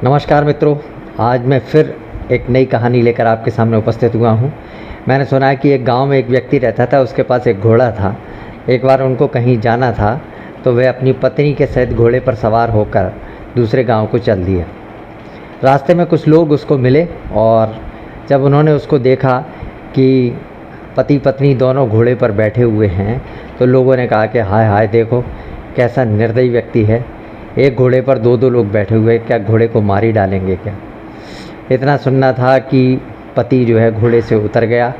नमस्कार मित्रों, आज मैं फिर एक नई कहानी लेकर आपके सामने उपस्थित हुआ हूँ। मैंने सुना है कि एक गांव में एक व्यक्ति रहता था, उसके पास एक घोड़ा था। एक बार उनको कहीं जाना था तो वह अपनी पत्नी के सहित घोड़े पर सवार होकर दूसरे गांव को चल दिया। रास्ते में कुछ लोग उसको मिले और जब उन्होंने उसको देखा कि पति पत्नी दोनों घोड़े पर बैठे हुए हैं तो लोगों ने कहा कि हाय हाय, देखो कैसा निर्दयी व्यक्ति है, एक घोड़े पर दो दो लोग बैठे हुए, क्या घोड़े को मार ही डालेंगे क्या। इतना सुनना था कि पति जो है घोड़े से उतर गया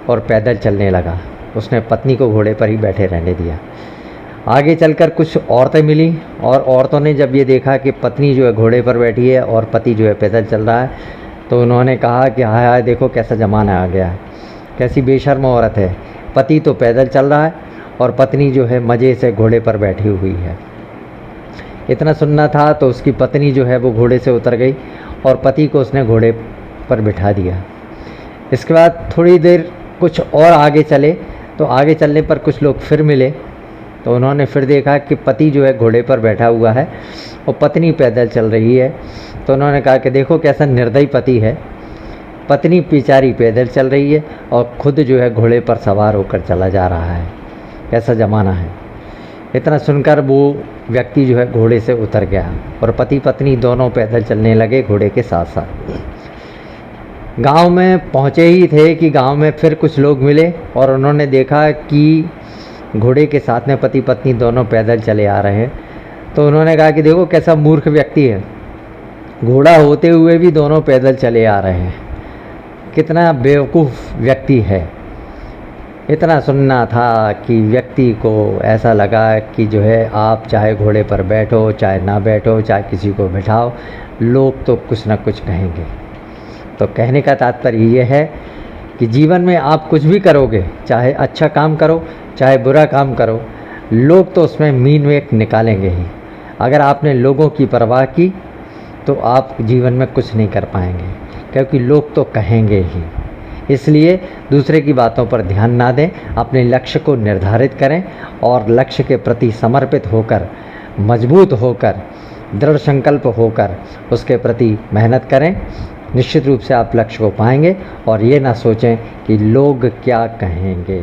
और पैदल चलने लगा। उसने पत्नी को घोड़े पर ही बैठे रहने दिया। आगे चलकर कुछ औरतें मिली और औरतों ने जब ये देखा कि पत्नी जो है घोड़े पर बैठी है और पति जो है पैदल चल रहा है तो उन्होंने कहा कि हाय हाय, देखो कैसा ज़माना आ गया है, कैसी बेशर्म औरत है। पति तो पैदल चल रहा है और पत्नी जो है मज़े से घोड़े पर बैठी हुई है। इतना सुनना था तो उसकी पत्नी जो है वो घोड़े से उतर गई और पति को उसने घोड़े पर बिठा दिया। इसके बाद थोड़ी देर कुछ और आगे चले तो आगे चलने पर कुछ लोग फिर मिले तो उन्होंने फिर देखा कि पति जो है घोड़े पर बैठा हुआ है और पत्नी पैदल चल रही है। तो उन्होंने कहा कि देखो कैसा निर्दयी पति है, पत्नी बेचारी पैदल चल रही है और खुद जो है घोड़े पर सवार होकर चला जा रहा है, कैसा ज़माना है। इतना सुनकर वो व्यक्ति जो है घोड़े से उतर गया और पति पत्नी दोनों पैदल चलने लगे घोड़े के साथ साथ। गांव में पहुंचे ही थे कि गांव में फिर कुछ लोग मिले और उन्होंने देखा कि घोड़े के साथ में पति पत्नी दोनों पैदल चले आ रहे हैं। तो उन्होंने कहा कि देखो कैसा मूर्ख व्यक्ति है, घोड़ा होते हुए भी दोनों पैदल चले आ रहे हैं, कितना बेवकूफ़ व्यक्ति है। इतना सुनना था कि व्यक्ति को ऐसा लगा कि जो है आप चाहे घोड़े पर बैठो चाहे ना बैठो, चाहे किसी को बिठाओ, लोग तो कुछ ना कुछ कहेंगे। तो कहने का तात्पर्य ये है कि जीवन में आप कुछ भी करोगे, चाहे अच्छा काम करो चाहे बुरा काम करो, लोग तो उसमें मीन वेक निकालेंगे ही। अगर आपने लोगों की परवाह की तो आप जीवन में कुछ नहीं कर पाएंगे, क्योंकि लोग तो कहेंगे ही। इसलिए दूसरे की बातों पर ध्यान ना दें, अपने लक्ष्य को निर्धारित करें और लक्ष्य के प्रति समर्पित होकर, मजबूत होकर, दृढ़ संकल्प होकर उसके प्रति मेहनत करें। निश्चित रूप से आप लक्ष्य को पाएंगे और ये ना सोचें कि लोग क्या कहेंगे।